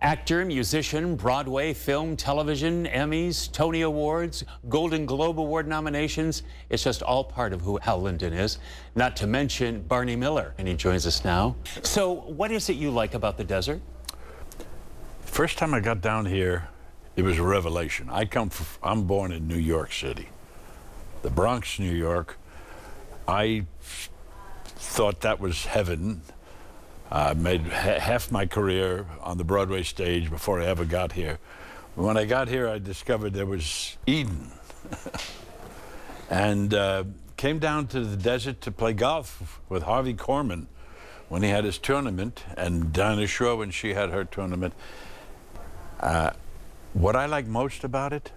Actor, musician, Broadway, film, television, Emmys, Tony Awards, Golden Globe Award nominations. It's just all part of who Hal Linden is, not to mention Barney Miller, and he joins us now. So what is it you like about the desert? First time I got down here, it was a revelation. I'm born in New York City, the Bronx, New York. I thought that was heaven. I made half my career on the Broadway stage before I ever got here. When I got here, I discovered there was Eden. And came down to the desert to play golf with Harvey Korman when he had his tournament, and Dinah Shore when she had her tournament. What I like most about it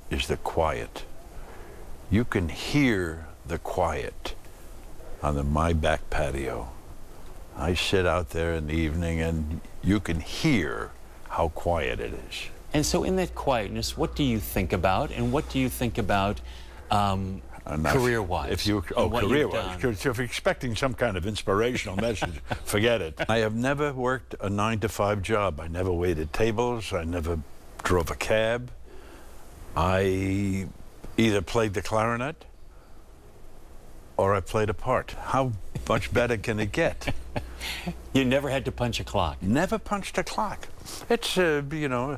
is the quiet. You can hear the quiet on my back patio. I sit out there in the evening and you can hear how quiet it is. And so in that quietness, what do you think about, and what do you think about career-wise? Career-wise. If you're expecting some kind of inspirational message, forget it. I have never worked a 9-to-5 job. I never waited tables. I never drove a cab. I either played the clarinet or I played a part. How much better can it get? You never had to punch a clock? Never punched a clock. It's, you know,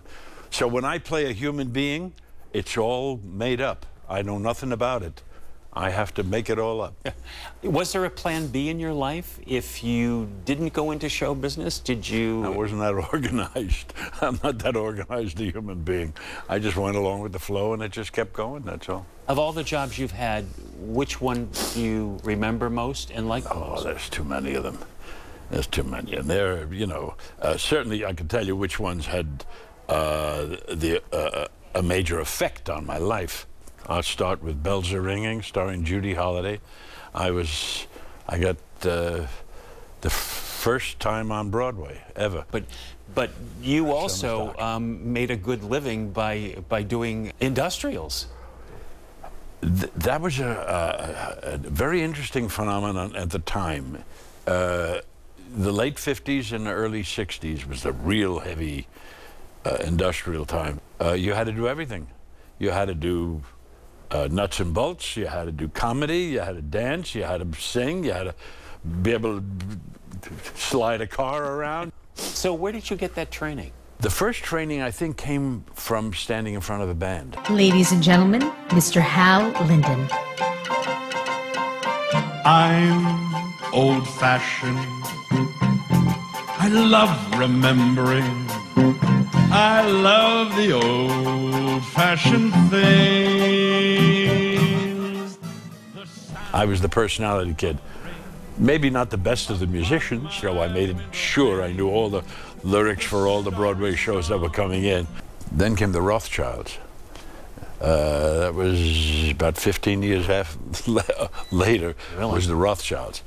so when I play a human being, it's all made up. I know nothing about it. I have to make it all up. Was there a plan B in your life if you didn't go into show business? Did you? I wasn't that organized. I'm not that organized a human being. I just went along with the flow and it just kept going, that's all. Of all the jobs you've had, which one do you remember most and like the most? Oh, there's too many of them. There's too many. And there, you know, certainly I can tell you which ones had a major effect on my life. I'll start with Bells Are Ringing, starring Judy Holliday. I got the first time on Broadway ever. But you also made a good living by doing industrials. That was a very interesting phenomenon at the time. The late 50s and the early 60s was the real heavy industrial time. You had to do everything. You had to do nuts and bolts, you had to do comedy, you had to dance, you had to sing, you had to be able to slide a car around. So where did you get that training? The first training, I think, came from standing in front of a band. Ladies and gentlemen, Mr. Hal Linden. I'm old-fashioned. I love remembering. I love the old-fashioned things. I was the personality kid. Maybe not the best of the musicians, so I made sure I knew all the lyrics for all the Broadway shows that were coming in. Then came the Rothschilds. That was about 15 years later, was the Rothschilds,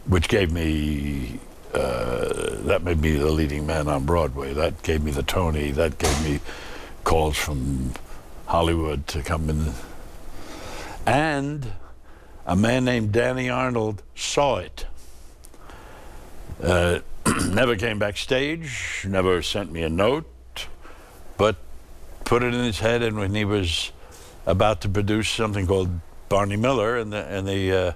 which gave me that made me the leading man on Broadway. That gave me the Tony. That gave me calls from Hollywood to come in. And a man named Danny Arnold saw it. Never came backstage, never sent me a note, but put it in his head, and when he was about to produce something called Barney Miller, and the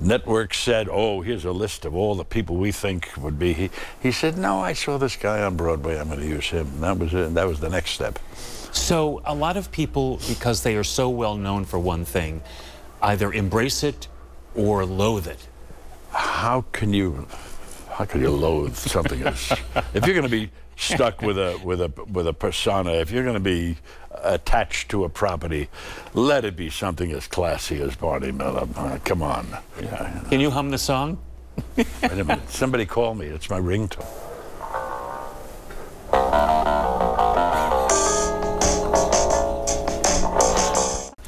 network said, oh, here's a list of all the people we think would be. He said, no, I saw this guy on Broadway, I'm going to use him. And that was it. That was the next step. So a lot of people, because they are so well known for one thing, either embrace it or loathe it. How can you loathe something as, if you're going to be stuck with a persona, if you're going to be attached to a property, let it be something as classy as Barney Miller. Come on. Yeah. Can you hum the song? Wait a minute. Somebody call me. It's my ringtone.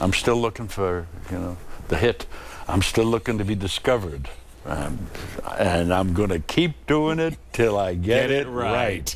I'm still looking for, you know, the hit. I'm still looking to be discovered. And I'm going to keep doing it till I get it right.